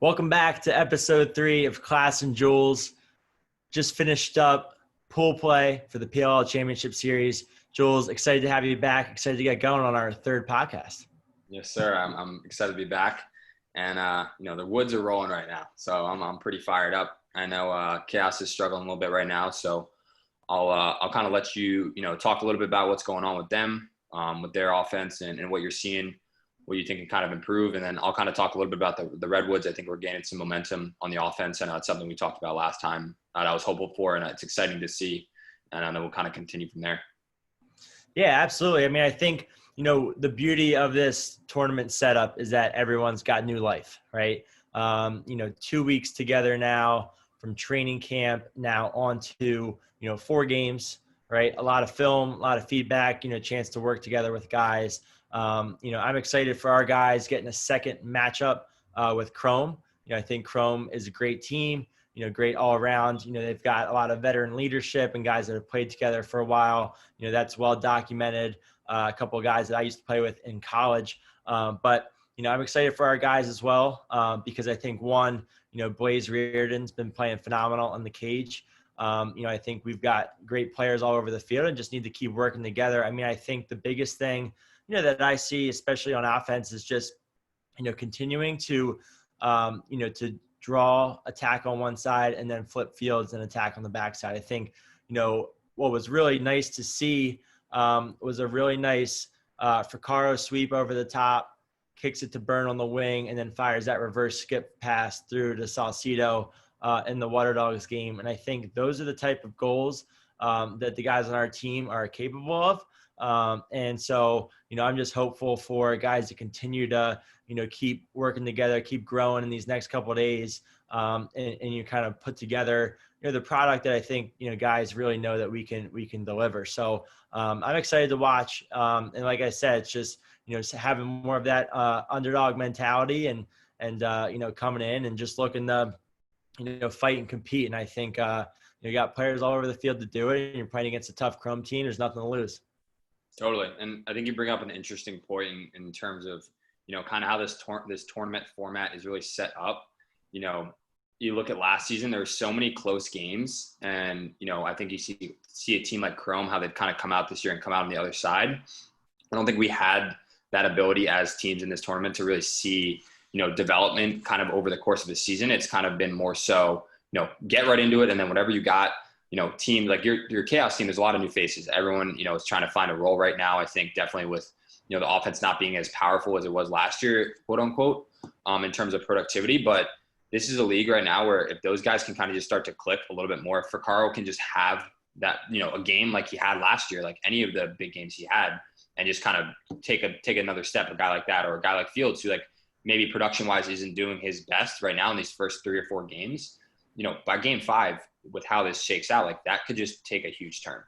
Welcome back to episode 3 of Class and Jules. Just finished up pool play for the PLL Championship Series. Jules, excited to have you back. Excited to get going on our third podcast. Yes, sir. I'm excited to be back, and the Woods are rolling right now, so I'm pretty fired up. I know Chaos is struggling a little bit right now, so I'll kind of let you talk a little bit about what's going on with them, with their offense, and what you're seeing, what you think can kind of improve, and then I'll kind of talk a little bit about the Redwoods. I think we're gaining some momentum on the offense. I know it's something we talked about last time that I was hopeful for, and it's exciting to see, and I know we'll kind of continue from there. Yeah, absolutely. I mean, I think, the beauty of this tournament setup is that everyone's got new life, right? 2 weeks together now from training camp now on to, 4 games, right? A lot of film, a lot of feedback, chance to work together with guys. I'm excited for our guys getting a second matchup with Chrome. I think Chrome is a great team, great all around. They've got a lot of veteran leadership and guys that have played together for a while. That's well documented. A couple of guys that I used to play with in college. But I'm excited for our guys as well because I think one, Blaze Reardon's been playing phenomenal in the cage. I think we've got great players all over the field and just need to keep working together. I mean, I think the biggest thing, that I see, especially on offense, is just, continuing to, to draw attack on one side and then flip fields and attack on the backside. I think, what was really nice to see was a really nice Fricaro sweep over the top, kicks it to Burn on the wing, and then fires that reverse skip pass through to Salcido in the Water Dogs game. And I think those are the type of goals that the guys on our team are capable of. And so, I'm just hopeful for guys to continue to, keep working together, keep growing in these next couple of days, and you kind of put together, the product that I think, guys really know that we can deliver. So I'm excited to watch. And like I said, it's just, having more of that underdog mentality and coming in and just looking to, fight and compete. And I think you got players all over the field to do it, and you're playing against a tough Chrome team. There's nothing to lose. Totally. And I think you bring up an interesting point in terms of, kind of how this tournament format is really set up. You look at last season, there were so many close games. And, I think you see a team like Chrome, how they've kind of come out this year and come out on the other side. I don't think we had that ability as teams in this tournament to really see, development kind of over the course of the season. It's kind of been more so, get right into it. And then whatever you got, team like your Chaos team, there's a lot of new faces. Everyone, is trying to find a role right now. I think definitely with, the offense not being as powerful as it was last year, quote unquote, in terms of productivity. But this is a league right now where if those guys can kind of just start to click a little bit more, if Fricaro can just have that, a game like he had last year, like any of the big games he had, and just kind of take another step, a guy like that, or a guy like Fields who like maybe production wise isn't doing his best right now in these first 3 or 4 games, by game 5, with how this shakes out, like that could just take a huge turn.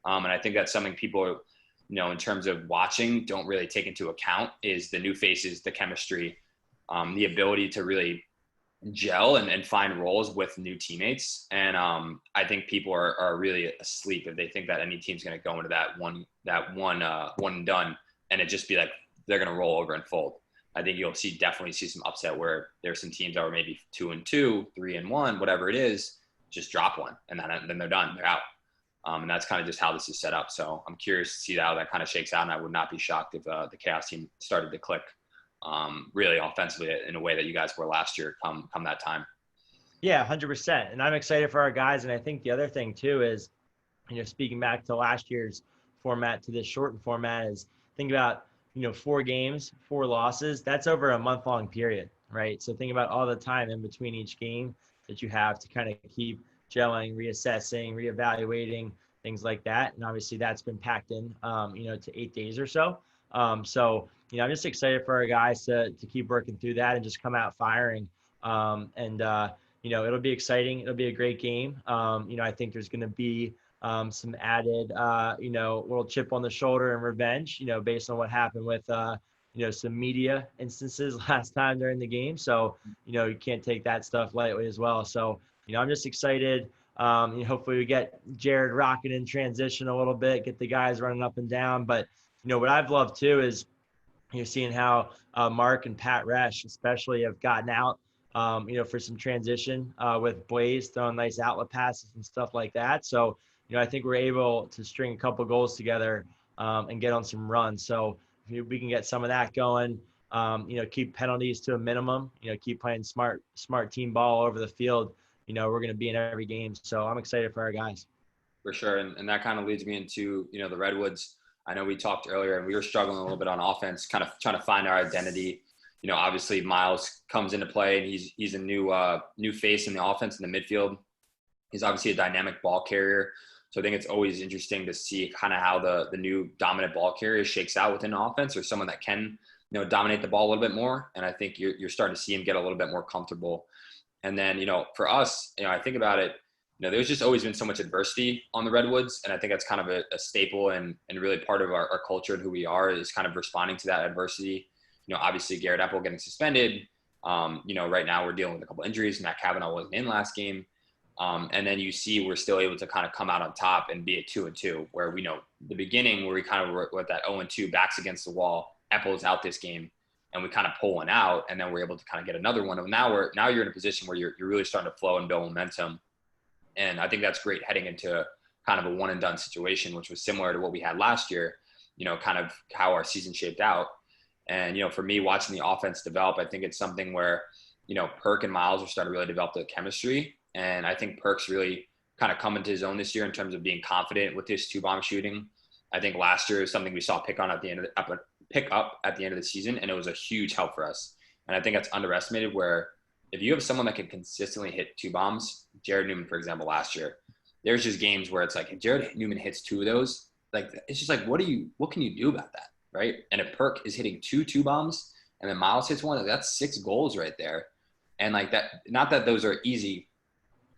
And I think that's something people, in terms of watching, don't really take into account is the new faces, the chemistry, the ability to really gel and find roles with new teammates. And I think people are really asleep if they think that any team's going to go into that one and done, and it just be like they're going to roll over and fold. I think you'll definitely see some upset where there's some teams that are maybe 2-2, 3-1, whatever it is, just drop one and then they're done, they're out. And that's kind of just how this is set up. So I'm curious to see how that kind of shakes out. And I would not be shocked if the Chaos team started to click really offensively in a way that you guys were last year come that time. Yeah, 100%. And I'm excited for our guys. And I think the other thing too is, speaking back to last year's format to this shortened format, is think about, 4 games, 4 losses. That's over a month-long period, right? So think about all the time in between each game that you have to kind of keep gelling, reassessing, reevaluating, things like that. And obviously that's been packed in, to 8 days or so. So, I'm just excited for our guys to keep working through that and just come out firing. It'll be exciting. It'll be a great game. I think there's going to be some added, little chip on the shoulder and revenge, based on what happened with, some media instances last time during the game. So, you can't take that stuff lightly as well. So, I'm just excited. Hopefully we get Jared rocking in transition a little bit, get the guys running up and down. But, what I've loved too is, seeing how Mark and Pat Resch especially have gotten out for some transition with Blaze throwing nice outlet passes and stuff like that. So, I think we're able to string a couple goals together and get on some runs. So if we can get some of that going, keep penalties to a minimum, keep playing smart team ball over the field. We're going to be in every game. So I'm excited for our guys. For sure. And that kind of leads me into, the Redwoods. I know we talked earlier and we were struggling a little bit on offense, kind of trying to find our identity. Obviously Miles comes into play and he's a new face in the offense in the midfield. He's obviously a dynamic ball carrier. So I think it's always interesting to see kind of how the new dominant ball carrier shakes out within an offense, or someone that can, dominate the ball a little bit more. And I think you're starting to see him get a little bit more comfortable. And then, for us, I think about it, there's just always been so much adversity on the Redwoods. And I think that's kind of a staple and really part of our culture and who we are, is kind of responding to that adversity. Obviously Garrett Epple getting suspended. Right now we're dealing with a couple injuries. Matt Cavanaugh wasn't in last game. And then you see we're still able to kind of come out on top and be at 2-2, where we know the beginning where we kind of were with that 0-2 backs against the wall. Epple's out this game and we kind of pull one out, and then we're able to kind of get another one. And now you're in a position where you're really starting to flow and build momentum. And I think that's great heading into kind of a one and done situation, which was similar to what we had last year, kind of how our season shaped out. And, for me, watching the offense develop, I think it's something where, Perk and Miles are starting to really develop the chemistry. And I think Perk's really kind of come into his own this year in terms of being confident with his 2-bomb shooting. I think last year is something we saw pick up at the end of the season, and it was a huge help for us. And I think that's underestimated, where if you have someone that can consistently hit 2 bombs, Jared Newman, for example, last year, there's just games where it's like, if Jared Newman hits 2 of those, like, it's just like, what can you do about that? Right. And if Perk is hitting 2 bombs and then Miles hits 1, that's 6 goals right there. And like that, not that those are easy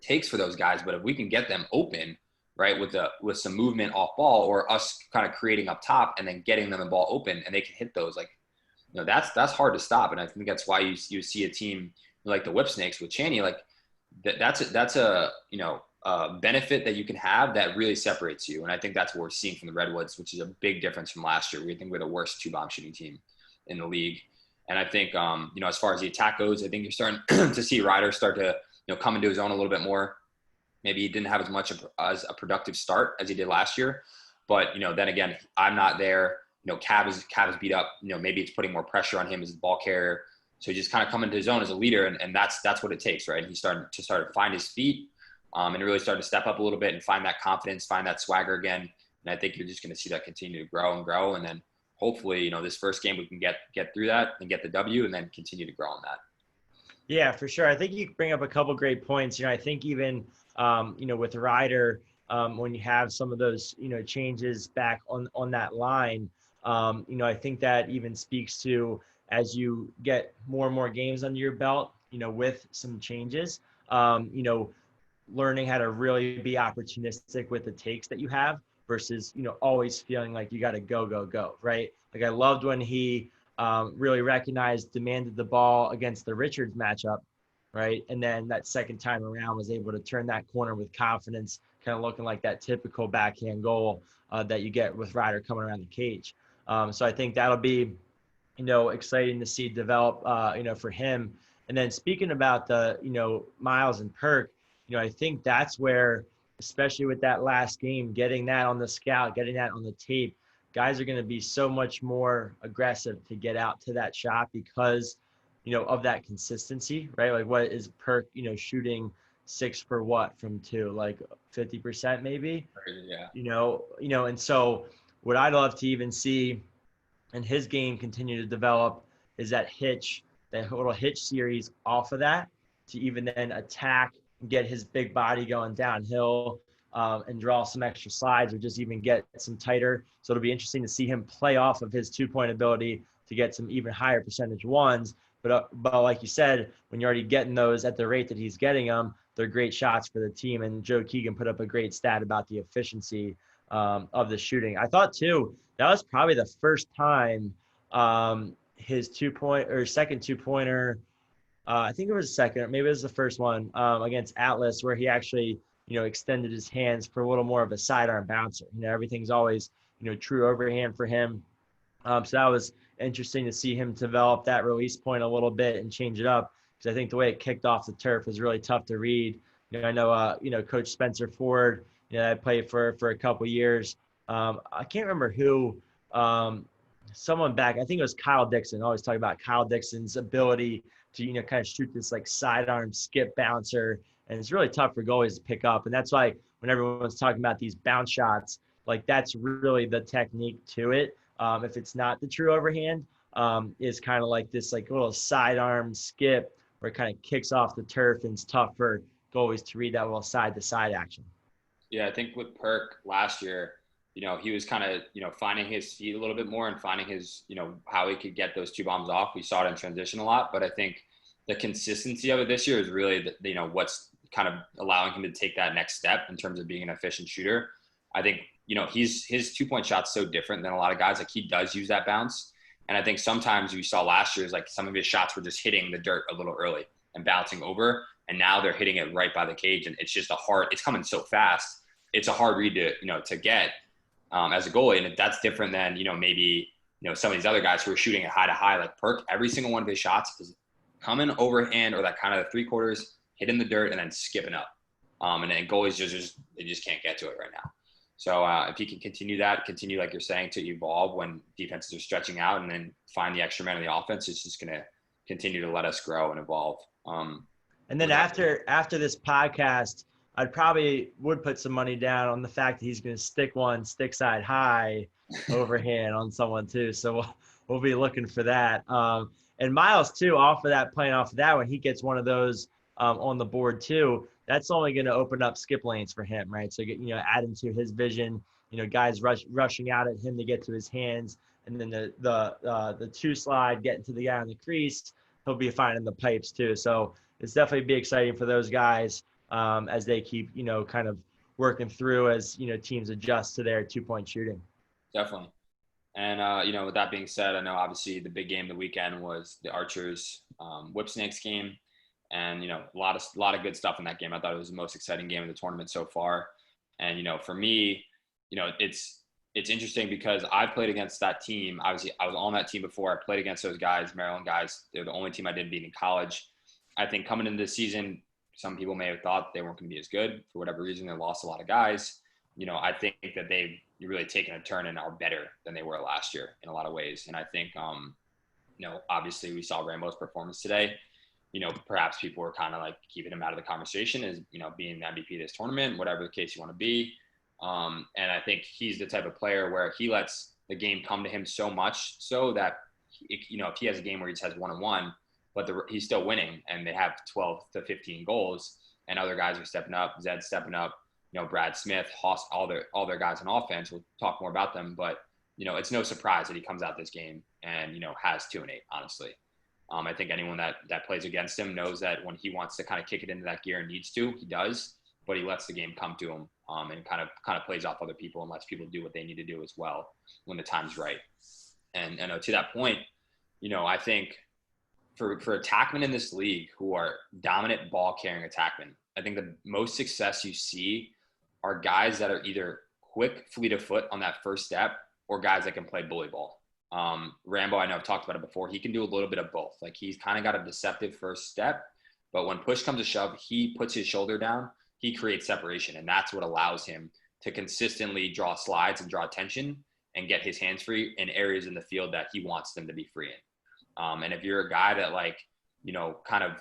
takes for those guys, but if we can get them open, right, with some movement off ball, or us kind of creating up top and then getting them the ball open and they can hit those, like, that's hard to stop. And I think that's why you see a team like the Whipsnakes with Chaney, like that's a benefit that you can have that really separates you. And I think that's what we're seeing from the Redwoods, which is a big difference from last year. We think we're the worst 2-bomb shooting team in the league. And I think, as far as the attack goes, I think you're starting to see Ryder start to, come into his own a little bit more. Maybe he didn't have as much as a productive start as he did last year. But, then again, I'm not there. Cav is beat up. Maybe it's putting more pressure on him as a ball carrier. So he's just kind of coming to his own as a leader. And that's what it takes, right? And he's starting to find his feet. And really starting to step up a little bit and find that confidence, find that swagger again. And I think you're just going to see that continue to grow and grow. And then hopefully, this first game we can get through that and get the W, and then continue to grow on that. Yeah, for sure. I think you bring up a couple great points. I think even, with Ryder, when you have some of those, changes back on that line, I think that even speaks to, as you get more and more games under your belt, with some changes, learning how to really be opportunistic with the takes that you have versus, always feeling like you got to go, right? Like, I loved when he really recognized, demanded the ball against the Richards matchup, right? And then that second time around was able to turn that corner with confidence, kind of looking like that typical backhand goal that you get with Ryder coming around the cage. So I think that'll be, exciting to see develop, for him. And then speaking about the, Miles and Perk, I think that's where, especially with that last game, getting that on the scout, getting that on the tape, guys are going to be so much more aggressive to get out to that shot because, of that consistency, right? Like, what is Perk, shooting 6 for what from 2, like 50% maybe? Yeah. And so what I'd love to even see and his game continue to develop is that little hitch series off of that, to even then attack and get his big body going downhill and draw some extra slides, or just even get some tighter. So it'll be interesting to see him play off of his 2-point ability to get some even higher percentage ones. But like you said, when you're already getting those at the rate that he's getting them, they're great shots for the team. And Joe Keegan put up a great stat about the efficiency of the shooting. I thought too, that was probably the first time his 2-point or second 2-pointer, I think it was second, maybe it was the first one against Atlas, where he actually, extended his hands for a little more of a sidearm bouncer. Everything's always, true overhand for him. So that was interesting to see him develop that release point a little bit and change it up. because I think the way it kicked off the turf was really tough to read. I know, Coach Spencer Ford, I played for a couple years. I can't remember who, someone back, I think it was Kyle Dixon, always talking about Kyle Dixon's ability to, kind of shoot this like sidearm skip bouncer. And it's really tough for goalies to pick up. And that's why when everyone's talking about these bounce shots, like that's really the technique to it. If it's not the true overhand, is kind of like this like little sidearm skip where it kind of kicks off the turf, and it's tough for goalies to read that little side to side action. Yeah, I think with Perk last year, he was kind of, finding his feet a little bit more and finding his, how he could get those two bombs off. We saw it in transition a lot, but I think the consistency of it this year is really, what's kind of allowing him to take that next step in terms of being an efficient shooter. I think, his 2-point shot's so different than a lot of guys. Like, he does use that bounce. And I think sometimes we saw last year is like some of his shots were just hitting the dirt a little early and bouncing over. And now they're hitting it right by the cage. And it's just it's coming so fast. It's a hard read to get as a goalie. And that's different than, maybe, some of these other guys who are shooting it high to high, like Perk. Every single one of his shots is coming overhand or that kind of 3/4, hitting the dirt and then skipping up. And then goalies they just can't get to it right now. So if he can continue, like you're saying, to evolve when defenses are stretching out and then find the extra man in the offense, it's just going to continue to let us grow and evolve. And then after this podcast, I probably would put some money down on the fact that he's going to stick one stick side high overhand on someone too. So we'll be looking for that. And Miles too, playing off of that, when he gets one of those on the board too, that's only going to open up skip lanes for him, right? So adding to his vision, guys rushing out at him to get to his hands, and then the two slide getting to the guy on the crease, he'll be finding the pipes too. So it's definitely be exciting for those guys as they keep kind of working through as teams adjust to their 2-point shooting. Definitely. And with that being said, I know obviously the big game of the weekend was the Archers Whipsnakes game. And, a lot of good stuff in that game. I thought it was the most exciting game of the tournament so far. And, for me, it's interesting because I played against that team. Obviously, I was on that team before. I played against those guys, Maryland guys. They're the only team I didn't beat in college. I think coming into this season, some people may have thought they weren't going to be as good. For whatever reason, they lost a lot of guys. I think that they've really taken a turn and are better than they were last year in a lot of ways. And I think, obviously we saw Rambo's performance today. Perhaps people were kind of like keeping him out of the conversation as, being the MVP of this tournament, whatever the case you want to be. And I think he's the type of player where he lets the game come to him so much so that, if he has a game where he just has 1-on-1, but he's still winning and they have 12 to 15 goals and other guys are stepping up, Zed's stepping up, Brad Smith, Haas, all their guys on offense. We'll talk more about them, but, it's no surprise that he comes out this game and, has 2-8, honestly. I think anyone that plays against him knows that when he wants to kind of kick it into that gear and needs to, he does, but he lets the game come to him and kind of plays off other people and lets people do what they need to do as well when the time's right. And to that point, I think for attackmen in this league who are dominant ball carrying attackmen, I think the most success you see are guys that are either quick, fleet of foot on that first step or guys that can play bully ball. Rambo, I know I've talked about it before. He can do a little bit of both. Like, he's kind of got a deceptive first step, but when push comes to shove, he puts his shoulder down, he creates separation. And that's what allows him to consistently draw slides and draw attention and get his hands free in areas in the field that he wants them to be free in. And if you're a guy that kind of,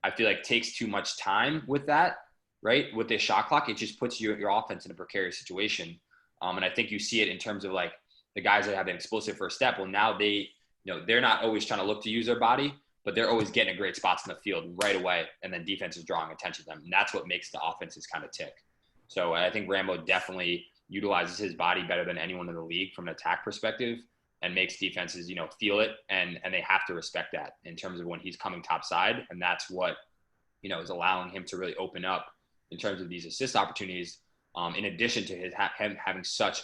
I feel like takes too much time with that, right? With the shot clock, it just puts your offense in a precarious situation. And I think you see it in terms of like, the guys that have an explosive first step, well, now they're not always trying to look to use their body, but they're always getting a great spots in the field right away. And then defense is drawing attention to them. And that's what makes the offenses kind of tick. So I think Rambo definitely utilizes his body better than anyone in the league from an attack perspective and makes defenses, feel it. And they have to respect that in terms of when he's coming top side. And that's what, is allowing him to really open up in terms of these assist opportunities. In addition to him having such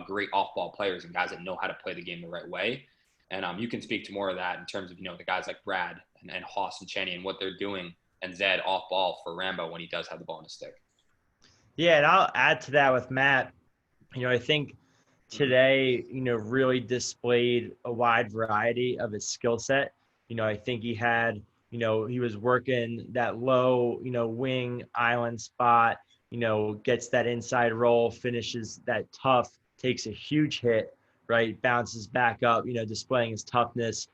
great off-ball players and guys that know how to play the game the right way. And you can speak to more of that in terms of, the guys like Brad and Haas and Cheney and what they're doing, and Zed off-ball for Rambo when he does have the ball in his stick. Yeah, and I'll add to that with Matt. I think today, really displayed a wide variety of his skill set. I think he had he was working that low, wing island spot, gets that inside roll, finishes that tough, takes a huge hit, right? Bounces back up, displaying his toughness,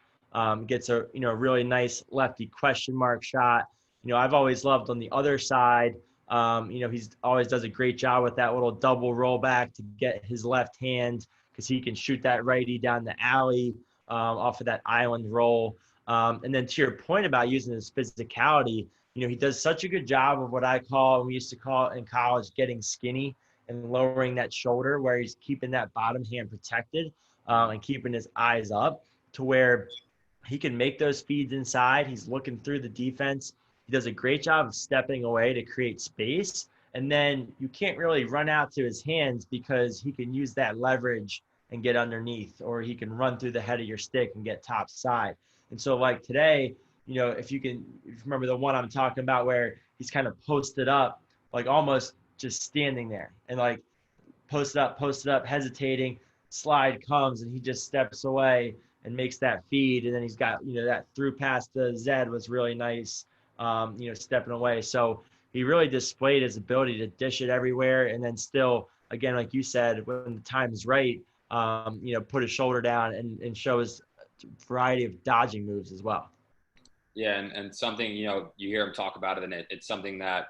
gets a, really nice lefty question mark shot. I've always loved on the other side. He's always does a great job with that little double rollback to get his left hand because he can shoot that righty down the alley off of that island roll. And then to your point about using his physicality, he does such a good job of what I call, we used to call it in college, getting skinny and lowering that shoulder where he's keeping that bottom hand protected and keeping his eyes up to where he can make those feeds inside. He's looking through the defense. He does a great job of stepping away to create space. And then you can't really run out to his hands because he can use that leverage and get underneath, or he can run through the head of your stick and get top side. And so like today, if you remember the one I'm talking about where he's kind of posted up, like almost just standing there and like posted up, hesitating, slide comes and he just steps away and makes that feed. And then he's got, that through pass to Zed was really nice, stepping away. So he really displayed his ability to dish it everywhere. And then still, again, like you said, when the time is right, put his shoulder down and show his variety of dodging moves as well. Yeah, and something, you hear him talk about it, and it's something that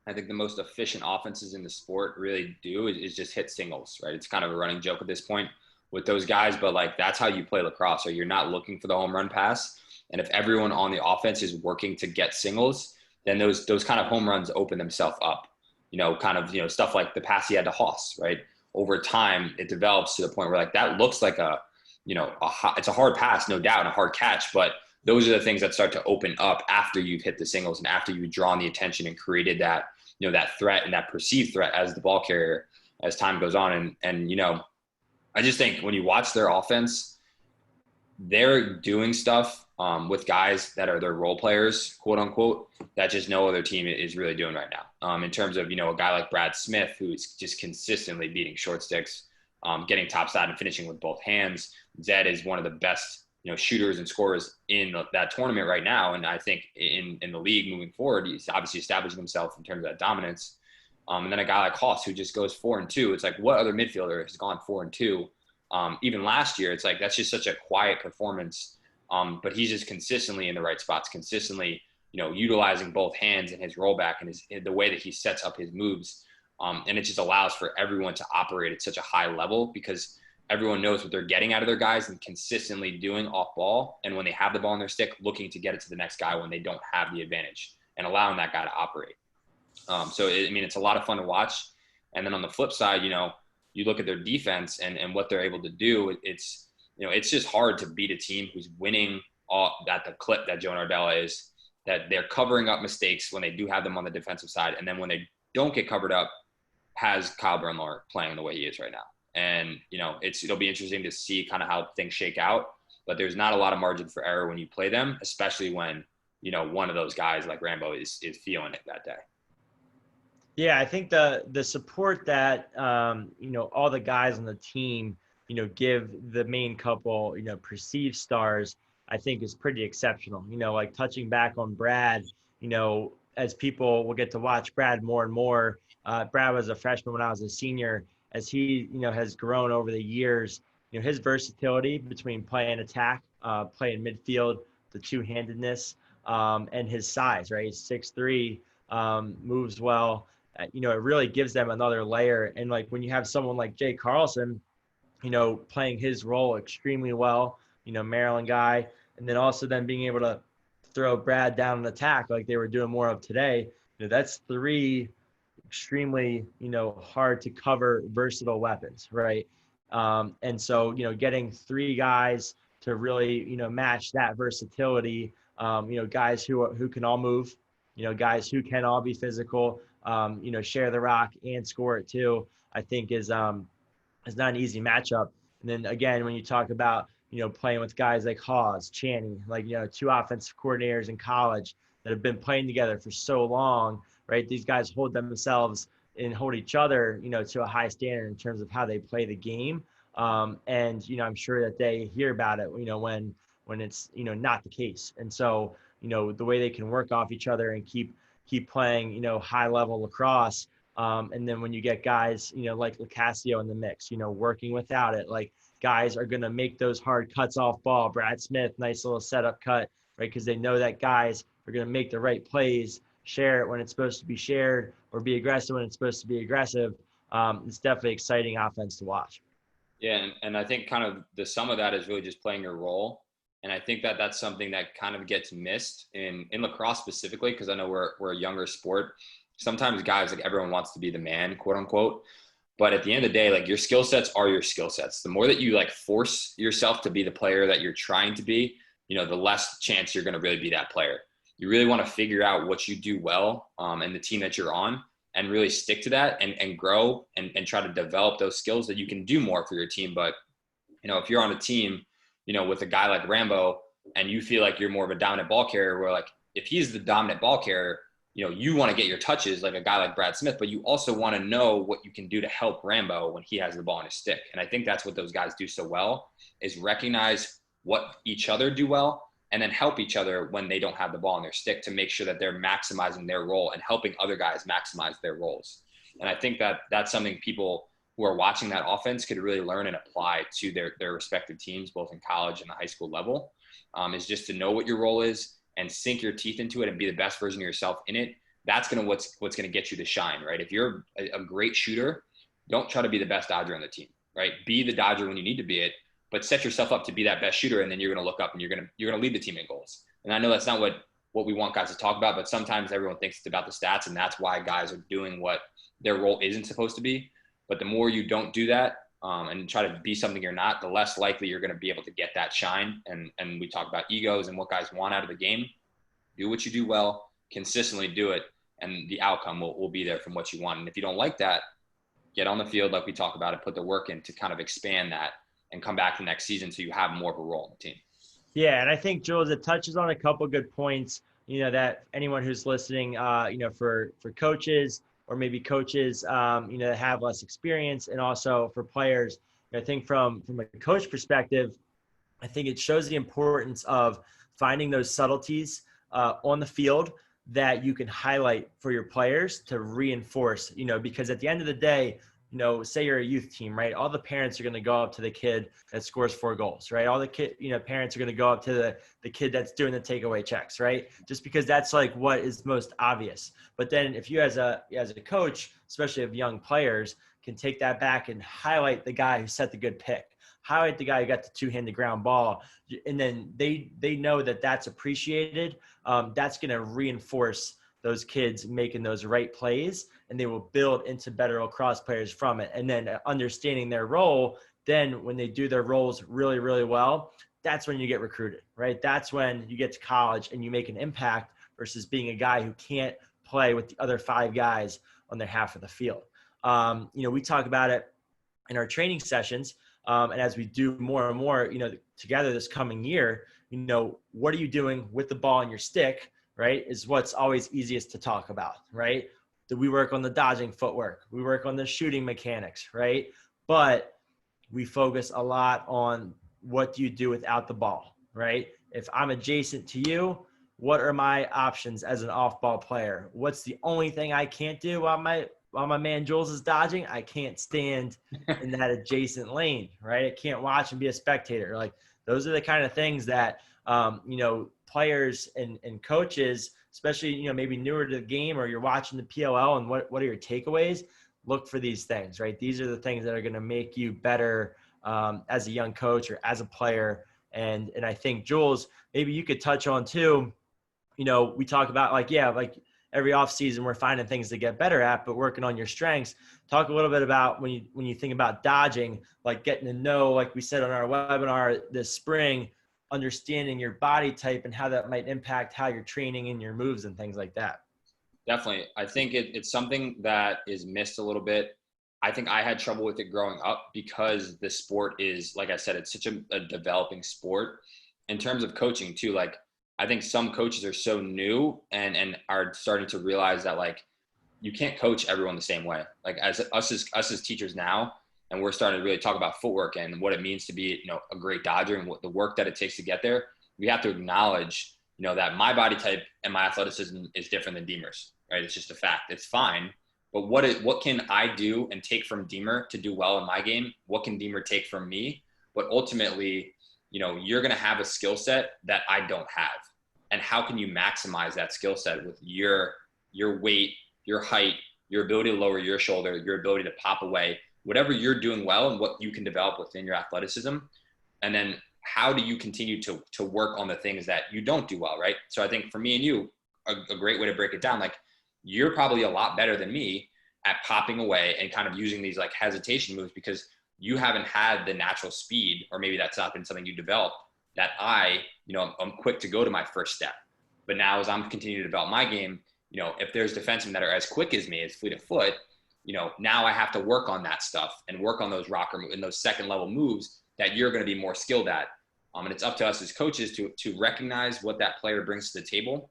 I think the most efficient offenses in the sport really do is just hit singles, right? It's kind of a running joke at this point with those guys, but like that's how you play lacrosse. So you're not looking for the home run pass. And if everyone on the offense is working to get singles, then those kind of home runs open themselves up. Stuff like the pass he had to Haas, right? Over time, it develops to the point where like that looks like it's a hard pass, no doubt, and a hard catch, but those are the things that start to open up after you've hit the singles and after you've drawn the attention and created that, that threat and that perceived threat as the ball carrier as time goes on. And I just think when you watch their offense, they're doing stuff with guys that are their role players, quote unquote, that just no other team is really doing right now. In terms of, a guy like Brad Smith, who's just consistently beating short sticks, getting topside and finishing with both hands. Zed is one of the best, shooters and scorers in that tournament right now. And I think in the league moving forward, he's obviously establishing himself in terms of that dominance. And then a guy like Haas who just goes 4-2. It's like, what other midfielder has gone 4-2? Even last year, it's like, that's just such a quiet performance. But he's just consistently in the right spots, consistently, utilizing both hands and his rollback and the way that he sets up his moves. And it just allows for everyone to operate at such a high level because everyone knows what they're getting out of their guys and consistently doing off ball. And when they have the ball in their stick, looking to get it to the next guy when they don't have the advantage and allowing that guy to operate. It's a lot of fun to watch. And then on the flip side, you look at their defense and what they're able to do. It's just hard to beat a team who's winning at the clip that Joe Nardella is, that they're covering up mistakes when they do have them on the defensive side. And then when they don't get covered up, has Kyle Bernlohr playing the way he is right now. And, it'll be interesting to see kind of how things shake out, but there's not a lot of margin for error when you play them, especially when, one of those guys like Rambo is feeling it that day. Yeah, I think the support that, all the guys on the team, give the main couple, perceived stars, I think is pretty exceptional. Like touching back on Brad, as people will get to watch Brad more and more. Brad was a freshman when I was a senior. As he, has grown over the years, his versatility between playing attack, playing midfield, the two-handedness, and his size, right? He's 6'3", moves well. It really gives them another layer. And like when you have someone like Jay Carlson, playing his role extremely well, Maryland guy, and then also then being able to throw Brad down an attack like they were doing more of today, that's three extremely, hard to cover versatile weapons, right? And so, getting three guys to really, match that versatility, guys who can all move, guys who can all be physical, share the rock and score it too, I think is not an easy matchup. And then again, when you talk about, playing with guys like Hawes, Channing, like, two offensive coordinators in college that have been playing together for so long, right? These guys hold themselves and hold each other, to a high standard in terms of how they play the game. And, I'm sure that they hear about it, when it's, not the case. And so, the way they can work off each other and keep playing, high level lacrosse. And then when you get guys, like Lacasio in the mix, working without it, like guys are going to make those hard cuts off ball. Brad Smith, nice little setup cut, right? Because they know that guys are going to make the right plays, share it when it's supposed to be shared, or be aggressive when it's supposed to be aggressive. It's definitely exciting offense to watch. Yeah, and I think kind of the sum of that is really just playing your role. And I think that that's something that kind of gets missed in lacrosse specifically, because I know we're a younger sport. Sometimes guys, like everyone wants to be the man, quote unquote. But at the end of the day, like your skill sets are your skill sets. The more that you like force yourself to be the player that you're trying to be, the less chance you're going to really be that player. You really want to figure out what you do well and the team that you're on, and really stick to that and grow and try to develop those skills that you can do more for your team. But, if you're on a team, with a guy like Rambo and you feel like you're more of a dominant ball carrier, where like if he's the dominant ball carrier, you want to get your touches like a guy like Brad Smith, but you also want to know what you can do to help Rambo when he has the ball in his stick. And I think that's what those guys do so well, is recognize what each other do well and then help each other when they don't have the ball in their stick, to make sure that they're maximizing their role and helping other guys maximize their roles. And I think that that's something people who are watching that offense could really learn and apply to their respective teams, both in college and the high school level, is just to know what your role is and sink your teeth into it and be the best version of yourself in it. That's what's going to get you to shine, right? If you're a great shooter, don't try to be the best Dodger on the team, right? Be the Dodger when you need to be it, but set yourself up to be that best shooter, and then you're going to look up and you're going to lead the team in goals. And I know that's not what we want guys to talk about, but sometimes everyone thinks it's about the stats, and that's why guys are doing what their role isn't supposed to be. But the more you don't do that and try to be something you're not, the less likely you're going to be able to get that shine. And we talk about egos and what guys want out of the game. Do what you do well, consistently do it, and the outcome will be there from what you want. And if you don't like that, get on the field like we talk about and put the work in to kind of expand that and come back the next season so you have more of a role in the team. Yeah, and I think, Jules, it touches on a couple good points, that anyone who's listening, for coaches or maybe coaches, that have less experience, and also for players. I think from a coach perspective, I think it shows the importance of finding those subtleties on the field that you can highlight for your players to reinforce, because at the end of the day, say you're a youth team, right? All the parents are going to go up to the kid that scores 4 goals, right? All the parents are going to go up to the kid that's doing the takeaway checks, right? Just because that's like what is most obvious. But then if you as a coach, especially of young players, can take that back and highlight the guy who set the good pick, highlight the guy who got the 2-handed ground ball, and then they know that that's appreciated, that's going to reinforce those kids making those right plays, and they will build into better lacrosse players from it. And then understanding their role, then when they do their roles really, really well, that's when you get recruited, right? That's when you get to college and you make an impact versus being a guy who can't play with the other 5 guys on their half of the field. We talk about it in our training sessions. And as we do more and more, together this coming year, what are you doing with the ball in your stick, right? Is what's always easiest to talk about, right? Do we work on the dodging footwork? We work on the shooting mechanics, right? But we focus a lot on what do you do without the ball, right? If I'm adjacent to you, what are my options as an off-ball player? What's the only thing I can't do while my man Jules is dodging? I can't stand in that adjacent lane, right? I can't watch and be a spectator. Like, those are the kind of things that, players and coaches, especially, maybe newer to the game, or you're watching the PLL and what are your takeaways? Look for these things, right? These are the things that are going to make you better as a young coach or as a player. And I think, Jules, maybe you could touch on too, we talk about like every offseason we're finding things to get better at, but working on your strengths. Talk a little bit about when you think about dodging, like getting to know, like we said on our webinar this spring, understanding your body type and how that might impact how you're training and your moves and things like that. Definitely. I think it's something that is missed a little bit. I think I had trouble with it growing up because the sport is, like I said, it's such a developing sport. In terms of coaching too, like I think some coaches are so new and are starting to realize that like you can't coach everyone the same way. Like as us as teachers now, and we're starting to really talk about footwork and what it means to be, a great dodger and what the work that it takes to get there. We have to acknowledge that my body type and my athleticism is different than Deemer's, right? It's just a fact. It's fine. But what can I do and take from Deemer to do well in my game? What can Deemer take from me? But ultimately, you're going to have a skill set that I don't have. And how can you maximize that skill set with your weight, your height, your ability to lower your shoulder, your ability to pop away, whatever you're doing well and what you can develop within your athleticism. And then how do you continue to work on the things that you don't do well, right? So I think for me and you, a great way to break it down, like you're probably a lot better than me at popping away and kind of using these like hesitation moves because you haven't had the natural speed, or maybe that's not been something you developed, that I'm quick to go to my first step. But now as I'm continuing to develop my game, if there's defensemen that are as quick as me, as fleet of foot, now I have to work on that stuff and work on those rocker and those second level moves that you're going to be more skilled at. And it's up to us as coaches to recognize what that player brings to the table,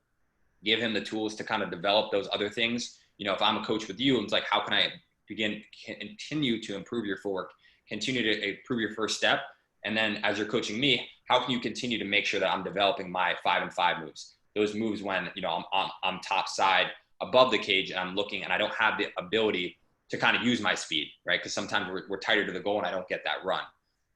give him the tools to kind of develop those other things. If I'm a coach with you, it's like, how can I continue to improve your footwork, continue to improve your first step? And then as you're coaching me, how can you continue to make sure that I'm developing my 5-and-5 moves? Those moves when, I'm top side above the cage and I'm looking and I don't have the ability to kind of use my speed, right? Because sometimes we're tighter to the goal and I don't get that run.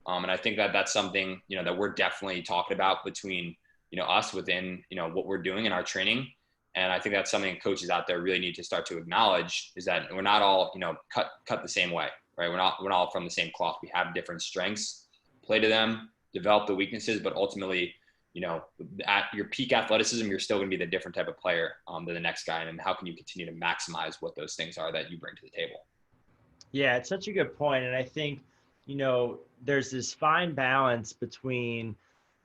And I think that that's something, that we're definitely talking about between, us within, what we're doing in our training. And I think that's something coaches out there really need to start to acknowledge, is that we're not all, cut the same way, right? We're not all from the same cloth. We have different strengths, play to them, develop the weaknesses, but ultimately, at your peak athleticism, you're still going to be the different type of player than the next guy. And how can you continue to maximize what those things are that you bring to the table? Yeah, it's such a good point. And I think, there's this fine balance between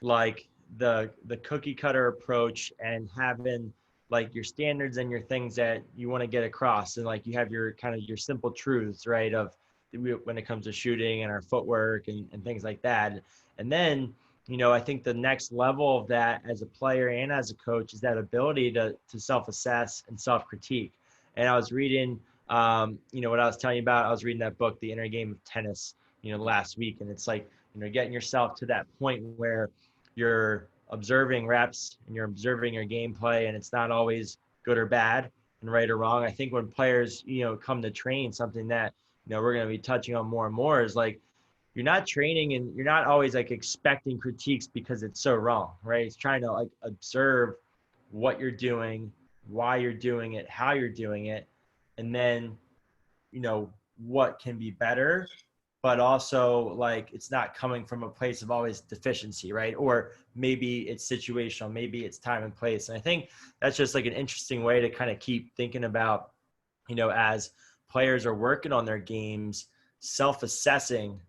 like the cookie cutter approach and having like your standards and your things that you want to get across. And like you have your kind of your simple truths, right? Of when it comes to shooting and our footwork and things like that. And then, I think the next level of that as a player and as a coach is that ability to self-assess and self-critique. And I was reading, what I was telling you about, I was reading that book, The Inner Game of Tennis, last week. And it's like, getting yourself to that point where you're observing reps and you're observing your gameplay, and it's not always good or bad and right or wrong. I think when players, come to train, something that, we're going to be touching on more and more is like, you're not training and you're not always like expecting critiques because it's so wrong, right? It's trying to like observe what you're doing, why you're doing it, how you're doing it, and then, what can be better, but also like it's not coming from a place of always deficiency, right? Or maybe it's situational, maybe it's time and place. And I think that's just like an interesting way to kind of keep thinking about, as players are working on their games, self-assessing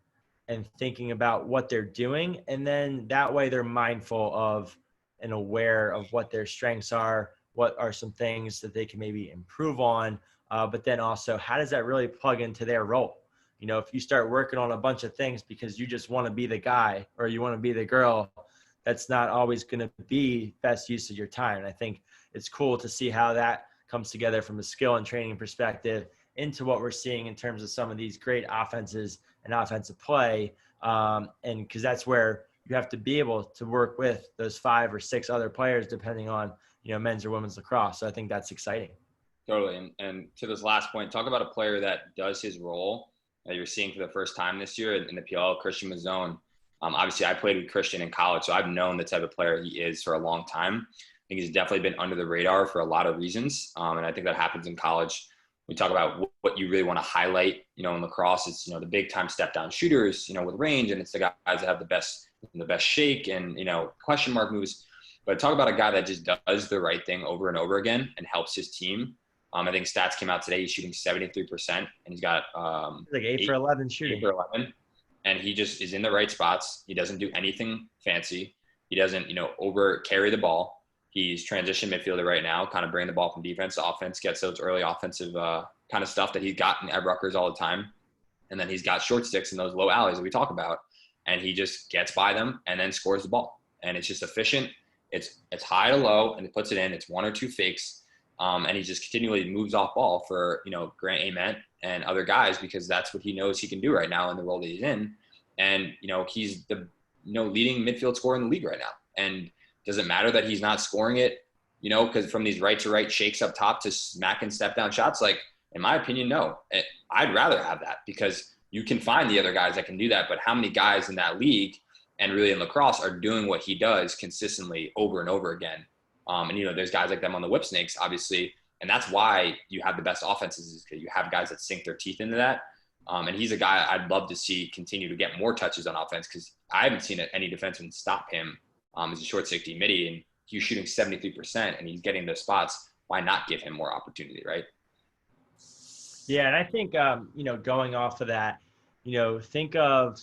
and thinking about what they're doing. And then that way they're mindful of and aware of what their strengths are, what are some things that they can maybe improve on, but then also how does that really plug into their role? If you start working on a bunch of things because you just want to be the guy or you want to be the girl, that's not always going to be best use of your time. And I think it's cool to see how that comes together from a skill and training perspective into what we're seeing in terms of some of these great offenses and offensive play. And because that's where you have to be able to work with those 5 or 6 other players, depending on, men's or women's lacrosse. So I think that's exciting. Totally. And to this last point, talk about a player that does his role that you're seeing for the first time this year in the PLL, Christian Mazzone. Obviously, I played with Christian in college, so I've known the type of player he is for a long time. I think he's definitely been under the radar for a lot of reasons, and I think that happens in college. We talk about what you really want to highlight, in lacrosse. It's, the big time step down shooters, with range, and it's the guys that have the best shake and, question mark moves. But talk about a guy that just does the right thing over and over again and helps his team. I think stats came out today. He's shooting 73%, and he's got like 8 for 11 shooting. 8 for 11, and he just is in the right spots. He doesn't do anything fancy. He doesn't, over carry the ball. He's transition midfielder right now, kind of bringing the ball from defense to offense, gets those early offensive kind of stuff that he's gotten at Rutgers all the time. And then he's got short sticks in those low alleys that we talk about, and he just gets by them and then scores the ball. And it's just efficient. It's high to low, and he puts it in. It's 1 or 2 fakes. And he just continually moves off ball for, Grant Ament and other guys, because that's what he knows he can do right now in the role that he's in. And, he's the, leading midfield scorer in the league right now. And Does it matter that he's not scoring it, you know, because from these right to right shakes up top to smack and step down shots? Like, in my opinion, no. I'd rather have that, because you can find the other guys that can do that. But how many guys in that league and really in lacrosse are doing what he does consistently over and over again? And, you know, there's guys like them on the Whipsnakes, obviously. And that's why you have the best offenses, is because you have guys that sink their teeth into that. And he's a guy I'd love to see continue to get more touches on offense, because I haven't seen any defenseman stop him. He's a short safety midi, and he's shooting 73% and he's getting those spots. Why not give him more opportunity, right? Yeah, and I think, you know, going off of that, you know, think of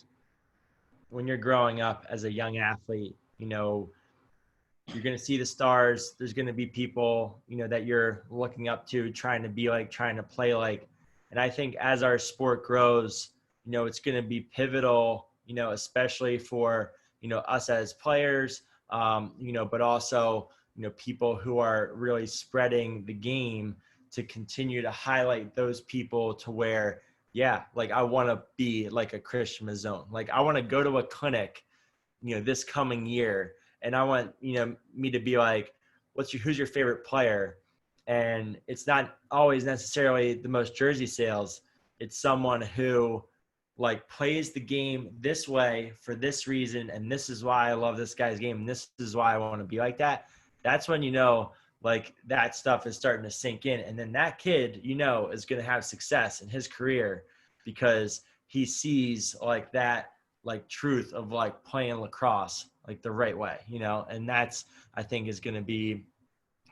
when you're growing up as a young athlete, you know, you're going to see the stars. There's going to be people, you know, that you're looking up to, trying to be like, trying to play like. And I think as our sport grows, you know, it's going to be pivotal, you know, especially for, you know, us as players, you know, but also, you know, people who are really spreading the game, to continue to highlight those people to where, yeah, like I want to be like a Christian Mazzone. Like I want to go to a clinic, you know, this coming year, and I want, you know, me to be like, who's your favorite player? And it's not always necessarily the most jersey sales. It's someone who like plays the game this way for this reason, and this is why I love this guy's game, and this is why I want to be like that. That's when, you know, like that stuff is starting to sink in. And then that kid, you know, is going to have success in his career, because he sees like that, like truth of like playing lacrosse, like the right way, you know? And that's, I think, is going to be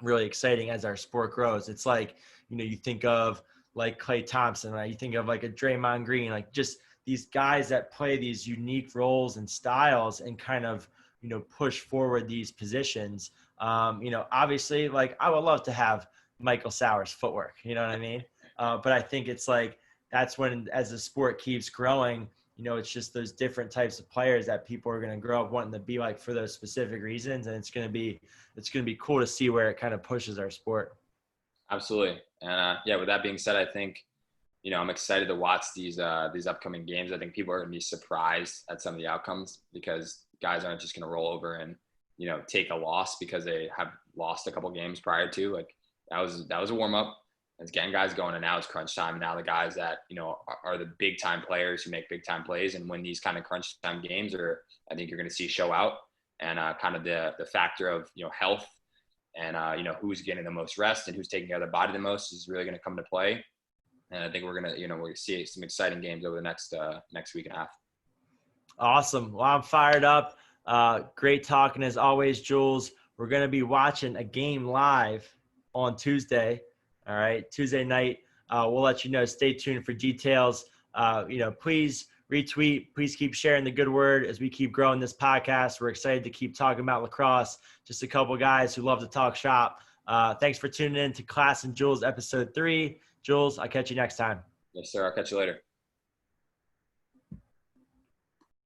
really exciting as our sport grows. It's like, you know, you think of like Klay Thompson, right? You think of like a Draymond Green, like just these guys that play these unique roles and styles and kind of, you know, push forward these positions. You know, obviously, like I would love to have Michael Sauer's footwork, you know what I mean? But I think it's like, that's when, as the sport keeps growing, you know, it's just those different types of players that people are going to grow up wanting to be like for those specific reasons. And it's going to be cool to see where it kind of pushes our sport. Absolutely. And yeah, with that being said, I think, you know, I'm excited to watch these upcoming games. I think people are going to be surprised at some of the outcomes, because guys aren't just going to roll over and, you know, take a loss because they have lost a couple games prior to. Like that was a warm up. It's getting guys going, and now it's crunch time. And now the guys that, you know, are the big time players who make big time plays and win these kind of crunch time games, or I think you're going to see show out. And kind of the factor of, you know, health and, you know, who's getting the most rest and who's taking care of their body the most is really going to come to play. And I think we're going to see some exciting games over the next week and a half. Awesome. Well, I'm fired up. Great talking as always, Jules. We're going to be watching a game live on Tuesday. All right. Tuesday night. We'll let you know. Stay tuned for details. You know, please retweet. Please keep sharing the good word as we keep growing this podcast. We're excited to keep talking about lacrosse. Just a couple guys who love to talk shop. Thanks for tuning in to Class and Jules episode 3. Jules, I'll catch you next time. Yes, sir. I'll catch you later.